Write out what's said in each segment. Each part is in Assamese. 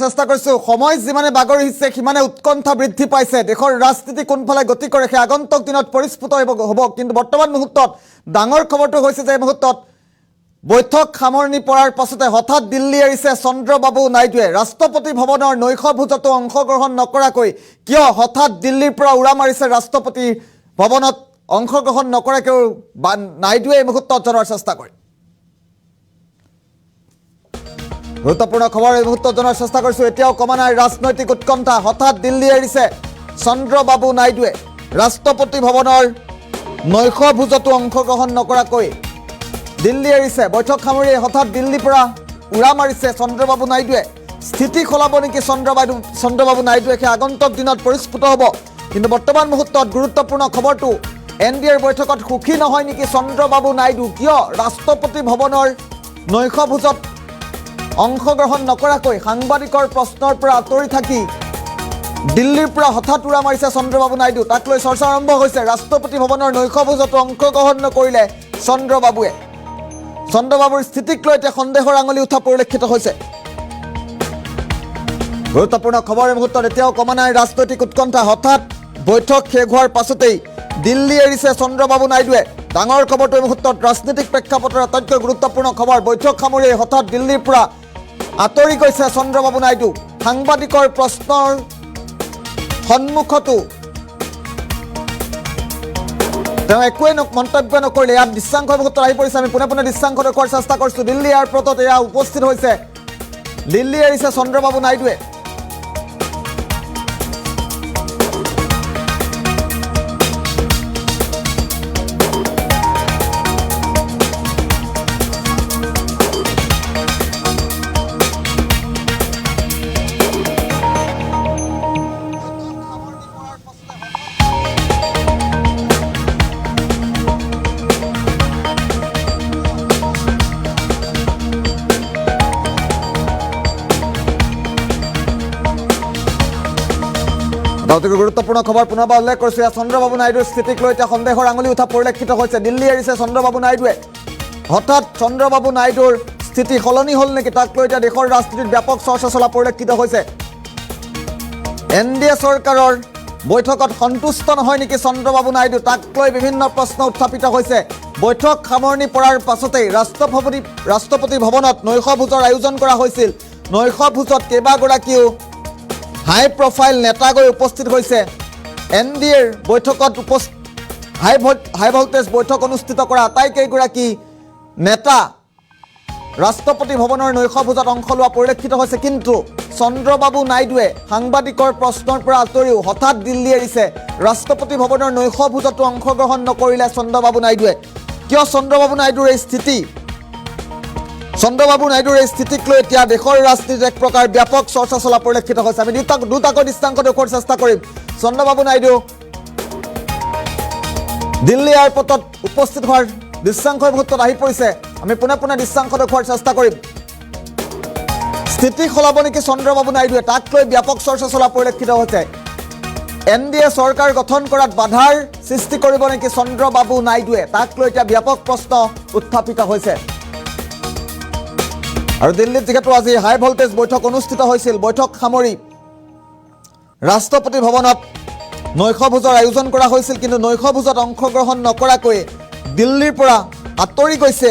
চেষ্টা কৰিছো সময় যিমানে বাগৰি হিছে সিমানে উৎকণ্ঠা বৃদ্ধি পাইছে দেশৰ ৰাজনীতি কোনফালে গতি কৰে সেই আগন্তুক দিনত পৰিস্ফুট হ'ব কিন্তু বৰ্তমান মুহূৰ্তত ডাঙৰ খবৰটো হৈছে যে মুহূৰ্তত বৈঠক সামৰণি পৰাৰ পাছতে হঠাৎ দিল্লী এৰিছে চন্দ্ৰবাবু নাইডুৱে ৰাষ্ট্ৰপতি ভৱনৰ নৈশ ভোজতো অংশগ্ৰহণ নকৰাকৈ কিয় হঠাৎ দিল্লীৰ পৰা উৰা মাৰিছে ৰাষ্ট্ৰপতি ভৱনত অংশগ্ৰহণ নকৰাকৈ নাইডুৱে এই মুহূৰ্তত জনাৰ চেষ্টা কৰে গুৰুত্বপূৰ্ণ খবৰ এই মুহূৰ্তত জনাৰ চেষ্টা কৰিছো এতিয়াও কমা নাই ৰাজনৈতিক উৎকণ্ঠা হঠাৎ দিল্লী এৰিছে চন্দ্ৰবাবু নাইডুৱে ৰাষ্ট্ৰপতি ভৱনৰ নৈশ ভোজতো অংশগ্ৰহণ নকৰাকৈ দিল্লী এৰিছে বৈঠক সামৰি হঠাৎ দিল্লীৰ পৰা উৰা মাৰিছে চন্দ্ৰবাবু নাইডুৱে স্থিতি খলাব নেকি চন্দ্ৰবাবু নাইডুৱে সেই আগন্তুক দিনত পৰিস্ফুট হ'ব কিন্তু বৰ্তমান মুহূৰ্তত গুৰুত্বপূৰ্ণ খবৰটো এনডিএৰ বৈঠকত সুখী নহয় নেকি চন্দ্ৰবাবু নাইডু কিয় ৰাষ্ট্ৰপতি ভৱনৰ নৈশ ভোজত অংশগ্ৰহণ নকৰাকৈ সাংবাদিকৰ প্ৰশ্নৰ পৰা আঁতৰি থাকি দিল্লীৰ পৰা হঠাৎ উৰা মাৰিছে চন্দ্ৰবাবু নাইডু তাক লৈ চৰ্চা আৰম্ভ হৈছে ৰাষ্ট্ৰপতি ভৱনৰ নৈশ ভোজতো অংশগ্ৰহণ নকৰিলে চন্দ্ৰবাবুৰ স্থিতিক লৈ এতিয়া সন্দেহৰ আঙুলি উঠা পৰিলক্ষিত হৈছে গুৰুত্বপূৰ্ণ খবৰ এই মুহূৰ্তত এতিয়াও কমা নাই ৰাজনৈতিক উৎকণ্ঠা হঠাৎ বৈঠক শেষ হোৱাৰ পাছতেই দিল্লী এৰিছে চন্দ্ৰবাবু নাইডুৱে ডাঙৰ খবৰটো এই মুহূৰ্তত ৰাজনৈতিক প্ৰেক্ষাপটৰ আটাইতকৈ গুৰুত্বপূৰ্ণ খবৰ বৈঠক সামৰি হঠাৎ দিল্লীৰ পৰা আঁতৰি গৈছে চন্দ্ৰবাবু নাইডু সাংবাদিকৰ প্ৰশ্নৰ সন্মুখতো তেওঁ একোৱে মন্তব্য নকৰিলে ইয়াত দৃশ্যাংশ মুহূৰ্তত আহি পৰিছে আমি পোনে পোনে দৃশ্যাংশ দেখুৱাৰ চেষ্টা কৰিছো দিল্লী এয়াৰপৰ্টত এয়া উপস্থিত হৈছে দিল্লী এৰিছে চন্দ্ৰবাবু নাইডুৱে গুৰুত্বপূৰ্ণ খবৰ পুনৰবাৰ উল্লেখ কৰিছো চন্দ্ৰবাবু নাইডুৰ স্থিতিক লৈ এতিয়া সন্দেহৰ আঙুলি উঠা পৰিলক্ষিত হৈছে দিল্লী এৰিছে চন্দ্ৰবাবু নাইডুৱে হঠাৎ চন্দ্ৰবাবু নাইডুৰ স্থিতি সলনি হ'ল নেকি তাক লৈ এতিয়া দেশৰ ৰাজনীতিত ব্যাপক চৰ্চা চলা পৰিলক্ষিত হৈছে এনডিএ চৰকাৰৰ বৈঠকত সন্তুষ্ট নহয় নেকি চন্দ্ৰবাবু নাইডু তাক লৈ বিভিন্ন প্ৰশ্ন উত্থাপিত হৈছে বৈঠক সামৰণি পৰাৰ পাছতেই ৰাষ্ট্ৰপতি ভৱনত নৈশ ভোজৰ আয়োজন কৰা হৈছিল নৈশ ভোজত কেইবাগৰাকীও হাই প্ৰফাইল নেতা গৈ উপস্থিত হৈছে এনডিএৰ বৈঠকত হাই ভল্টেজ বৈঠক অনুষ্ঠিত কৰা আটাইকেইগৰাকী নেতা ৰাষ্ট্ৰপতি ভৱনৰ নৈশ ভোজত অংশ লোৱা পৰিলক্ষিত হৈছে কিন্তু চন্দ্ৰবাবু নাইডুৱে সাংবাদিকৰ প্ৰশ্নৰ পৰা আঁতৰিও হঠাৎ দিল্লী এৰিছে ৰাষ্ট্ৰপতি ভৱনৰ নৈশ ভোজতো অংশগ্ৰহণ নকৰিলে চন্দ্ৰবাবু নাইডুৱে কিয় চন্দ্ৰবাবু নাইডুৰ এই স্থিতি চন্দ্ৰবাবু নাইডুৰ এই স্থিতিক লৈ এতিয়া দেশৰ ৰাজনীতিত এক প্ৰকাৰ ব্যাপক চৰ্চা চলা পৰিলক্ষিত হৈছে আমি দুটাকৈ দৃশ্যাংশ দেখুৱাৰ চেষ্টা কৰিম চন্দ্ৰবাবু নাইডু দিল্লী এয়াৰপৰ্টত উপস্থিত হোৱাৰ দৃশ্যাংশৰ মুহূৰ্তত আহি পৰিছে আমি পোনে পোনে দৃশ্যাংশ দেখুৱাৰ চেষ্টা কৰিম স্থিতি সলাব নেকি চন্দ্ৰবাবু নাইডুৱে তাক লৈ ব্যাপক চৰ্চা চলা পৰিলক্ষিত হৈছে এনডিএ চৰকাৰ গঠন কৰাত বাধাৰ সৃষ্টি কৰিব নেকি চন্দ্ৰবাবু নাইডুৱে তাক লৈ এতিয়া ব্যাপক প্ৰশ্ন উত্থাপিত হৈছে আৰু দিল্লীত যেহেতু আজি হাই ভল্টেজ বৈঠক অনুষ্ঠিত হৈছিল বৈঠক সামৰি ৰাষ্ট্ৰপতি ভৱনত নৈশ ভোজৰ আয়োজন কৰা হৈছিল কিন্তু নৈশ ভোজত অংশগ্ৰহণ নকৰাকৈ দিল্লীৰ পৰা আঁতৰি গৈছে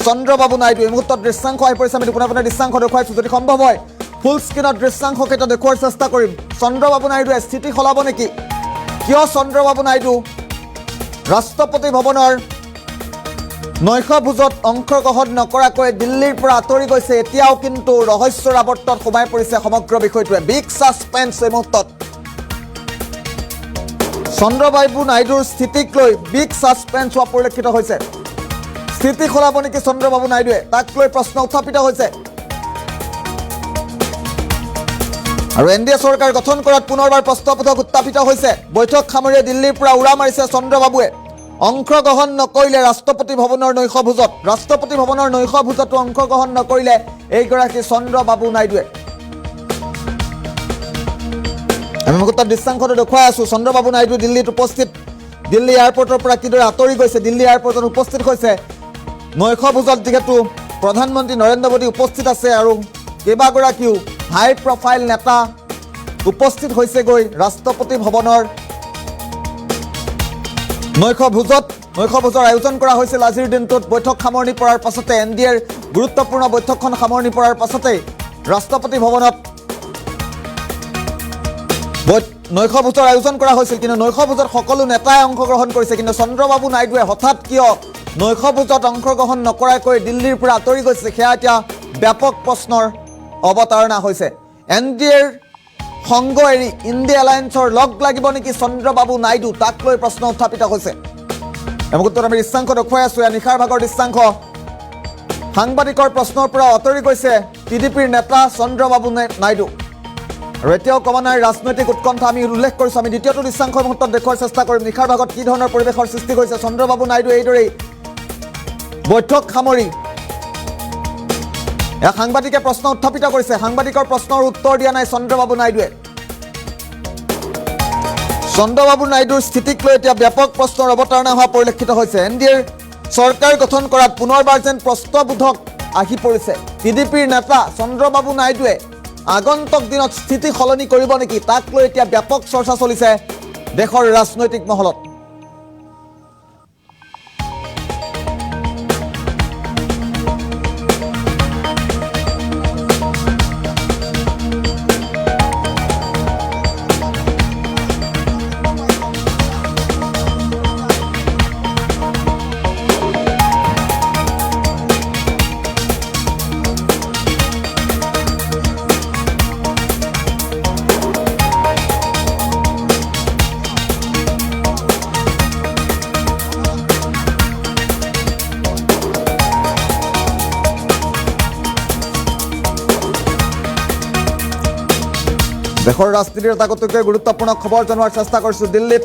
চন্দ্ৰবাবু নাইডু এই মুহূৰ্তত দৃশ্যাংশ আহি পৰিছে আমি পোনে পোনে দৃশ্যাংশ দেখুৱাইছোঁ যদি সম্ভৱ হয় ফুল স্ক্ৰীণত দৃশ্যাংশকেইটা দেখুৱাৰ চেষ্টা কৰিম চন্দ্ৰবাবু নাইডুৱে স্থিতি সলাব নেকি কিয় চন্দ্ৰবাবু নাইডু ৰাষ্ট্ৰপতি ভৱনৰ নৈশ ভোজত অংশগ্ৰহণ নকৰাকৈ দিল্লীৰ পৰা আঁতৰি গৈছে এতিয়াও কিন্তু ৰহস্যৰ আৱৰ্তত সোমাই পৰিছে সমগ্ৰ বিষয়টোৱে বিগ ছাছপেন্স এই মুহূৰ্তত চন্দ্ৰবাবু নাইডুৰ স্থিতিক লৈ বিগ ছাছপেন্স হোৱা পৰিলক্ষিত হৈছে স্থিতি সলাব নেকি চন্দ্ৰবাবু নাইডুৱে তাক লৈ প্ৰশ্ন উত্থাপিত হৈছে আৰু এনডিএ চৰকাৰ গঠন কৰাত পুনৰবাৰ প্ৰশ্নবোধক উত্থাপিত হৈছে বৈঠক সামৰি দিল্লীৰ পৰা উৰা মাৰিছে চন্দ্ৰবাবুৱে অংশগ্ৰহণ নকৰিলে ৰাষ্ট্ৰপতি ভৱনৰ নৈশ ভোজতো অংশগ্ৰহণ নকৰিলে এইগৰাকী চন্দ্ৰবাবু নাইডুৱে আমি মুহূৰ্তত দৃশ্যাংশটো দেখুৱাই আছো চন্দ্ৰবাবু নাইডু দিল্লীত উপস্থিত দিল্লী এয়াৰপৰ্টৰ পৰা কিদৰে আঁতৰি গৈছে দিল্লী এয়াৰপৰ্টত উপস্থিত হৈছে নৈশ ভোজত যেহেতু প্ৰধানমন্ত্ৰী নৰেন্দ্ৰ মোদী উপস্থিত আছে আৰু কেইবাগৰাকীও হাই প্ৰফাইল নেতা উপস্থিত হৈছেগৈ ৰাষ্ট্ৰপতি ভৱনৰ নৈশ ভোজৰ আয়োজন কৰা হৈছিল আজিৰ দিনটোত। বৈঠক সামৰণি পৰাৰ পাছতে NDAৰ গুৰুত্বপূৰ্ণ বৈঠকখন সামৰণি পৰাৰ পাছতেই ৰাষ্ট্ৰপতি ভৱনত নৈশ ভোজৰ আয়োজন কৰা হৈছিল। কিন্তু নৈশ ভোজত সকলো নেতাই অংশগ্ৰহণ কৰিছে, কিন্তু চন্দ্ৰবাবু নাইডুৱে হঠাৎ কিয় নৈশ ভোজত অংশগ্ৰহণ নকৰাকৈ দিল্লীৰ পৰা আঁতৰি গৈছে, সেয়া এতিয়া ব্যাপক প্ৰশ্নৰ অৱতাৰণা হৈছে। NDAৰ সংগ এৰি ইণ্ডিয়া এলায়েন্সৰ লগ লাগিব নেকি চন্দ্ৰবাবু নাইডু, তাক লৈ প্ৰশ্ন উত্থাপিত হৈছে। এই মুহূৰ্তত আমি দৃশ্যাংশ দেখুৱাই আছোঁ, এয়া নিশাৰ ভাগৰ দৃশ্যাংশ। সাংবাদিকৰ প্ৰশ্নৰ পৰা আঁতৰি গৈছে TDPৰ নেতা চন্দ্ৰবাবু নাইডু, আৰু এতিয়াও কমা নাই ৰাজনৈতিক উৎকণ্ঠা। আমি উল্লেখ কৰিছোঁ, আমি দ্বিতীয়টো দৃশ্যাংশ মুহূৰ্তত দেখুৱাৰ চেষ্টা কৰিম নিশাৰ ভাগত কি ধৰণৰ পৰিৱেশৰ সৃষ্টি কৰিছে। চন্দ্ৰবাবু নাইডু এইদৰেই বৈঠক সামৰি সাংবাদিকে প্ৰশ্ন উত্থাপিত কৰিছে, সাংবাদিকৰ প্ৰশ্নৰ উত্তৰ দিয়া নাই চন্দ্ৰবাবু নাইডুৱে। চন্দ্ৰবাবু নাইডুৰ স্থিতিক লৈ এতিয়া ব্যাপক প্ৰশ্নৰ অৱতাৰণা হোৱা পৰিলক্ষিত হৈছে। NDAৰ চৰকাৰ গঠন কৰাত পুনৰবাৰ যেন প্ৰশ্নবোধক আহি পৰিছে। TDPৰ নেতা চন্দ্ৰবাবু নাইডুৱে আগন্তুক দিনত স্থিতি সলনি কৰিব নেকি, তাক লৈ এতিয়া ব্যাপক চৰ্চা চলিছে দেশৰ ৰাজনৈতিক মহলত। দেশৰ ৰাজনীতিৰ এটা আগতকৈ গুৰুত্বপূৰ্ণ খবৰ জনোৱাৰ চেষ্টা কৰিছোঁ। দিল্লীত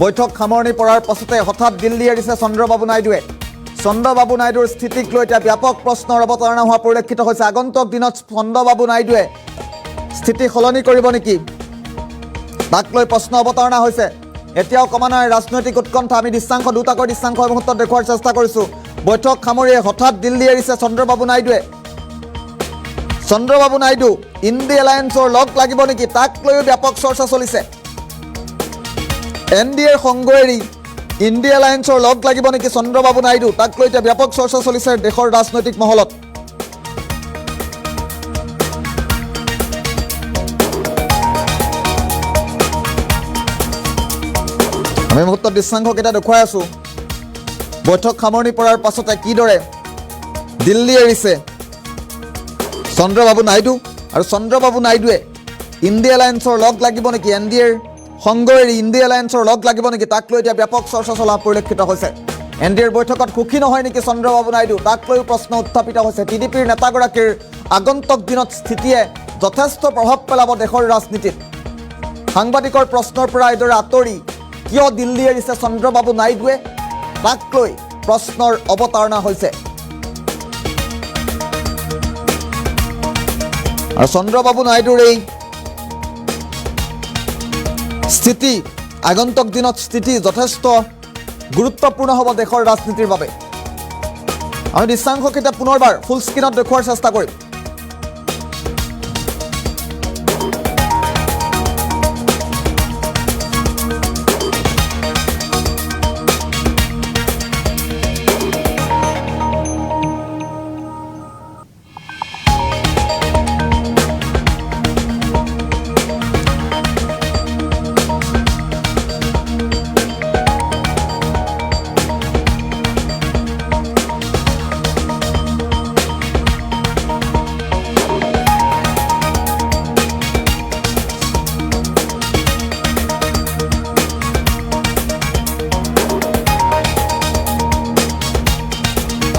বৈঠক সামৰণি পৰাৰ পাছতে হঠাৎ দিল্লী এৰিছে চন্দ্ৰবাবু নাইডুৱে। চন্দ্ৰবাবু নাইডুৰ স্থিতিক লৈ এতিয়া ব্যাপক প্ৰশ্নৰ অৱতাৰণা হোৱা পৰিলক্ষিত হৈছে। আগন্তুক দিনত চন্দ্ৰবাবু নাইডুৱে স্থিতি সলনি কৰিব নেকি, তাক লৈ প্ৰশ্ন অৱতাৰণা হৈছে। এতিয়াও কমা নাই ৰাজনৈতিক উৎকণ্ঠা। আমি দৃশ্যাংশ দুটাকৈ দৃশ্যাংশ মুহূৰ্তত দেখুৱাৰ চেষ্টা কৰিছোঁ। বৈঠক সামৰিয়ে হঠাৎ দিল্লী এৰিছে চন্দ্ৰবাবু নাইডুৱে। চন্দ্ৰবাবু নাইডু ইণ্ডিয়া এলায়েন্সৰ লগ লাগিব নেকি, তাক লৈও ব্যাপক চৰ্চা চলিছে। NDAৰ সংগ এৰি ইণ্ডিয়া এলায়েন্সৰ লগ লাগিব নেকি চন্দ্ৰবাবু নাইডু, তাক লৈ এতিয়া ব্যাপক চৰ্চা চলিছে দেশৰ ৰাজনৈতিক মহলত। আমি মুহূৰ্তত দৃশ্যাংশকেইটা দেখুৱাই আছোঁ। বৈঠক সামৰণি পৰাৰ পাছতে কিদৰে দিল্লী এৰিছে চন্দ্ৰবাবু নাইডু, আৰু চন্দ্ৰবাবু নাইডুৱে ইণ্ডিয়া এলায়েন্সৰ লগ লাগিব নেকি, NDAৰ সংগ এৰি ইণ্ডিয়া এলায়েন্সৰ লগ লাগিব নেকি, তাক লৈ এতিয়া ব্যাপক চৰ্চা চলা পৰিলক্ষিত হৈছে। NDAৰ বৈঠকত সুখী নহয় নেকি চন্দ্ৰবাবু নাইডু, তাক লৈও প্ৰশ্ন উত্থাপিত হৈছে। TDPৰ নেতাগৰাকীৰ আগন্তুক দিনত স্থিতিয়ে যথেষ্ট প্ৰভাৱ পেলাব দেশৰ ৰাজনীতিত। সাংবাদিকৰ প্ৰশ্নৰ পৰা এইদৰে আঁতৰি কিয় দিল্লী এৰিছে চন্দ্ৰবাবু নাইডুৱে, তাক লৈ প্ৰশ্নৰ অৱতাৰণা হৈছে। আৰু চন্দ্ৰবাবু নাইডুৰ এই স্থিতি আগন্তুক দিনত স্থিতি যথেষ্ট গুৰুত্বপূৰ্ণ হ'ব দেশৰ ৰাজনীতিৰ বাবে। আমি দৃশ্যাংশকেইটা পুনৰবাৰ ফুল স্ক্ৰীণত দেখুৱাৰ চেষ্টা কৰিম।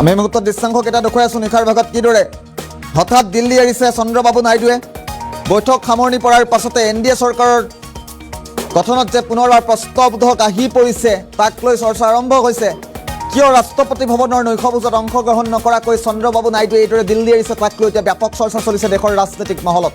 আমি মুহূৰ্তত দৃশ্যাংশকেইটা দেখুৱাই আছোঁ। নিশাৰ ভাগত কিদৰে হঠাৎ দিল্লী এৰিছে চন্দ্ৰবাবু নাইডুৱে। বৈঠক সামৰণি পৰাৰ পাছতে NDA চৰকাৰৰ গঠনত যে পুনৰবাৰ প্ৰশ্নবোধক আহি পৰিছে, তাক লৈ চৰ্চা আৰম্ভ হৈছে। কিয় ৰাষ্ট্ৰপতি ভৱনৰ নৈশ ভোজত অংশগ্ৰহণ নকৰাকৈ চন্দ্ৰবাবু নাইডুৱে এইদৰে দিল্লী এৰিছে, তাক লৈ এতিয়া ব্যাপক চৰ্চা চলিছে দেশৰ ৰাজনৈতিক মহলত।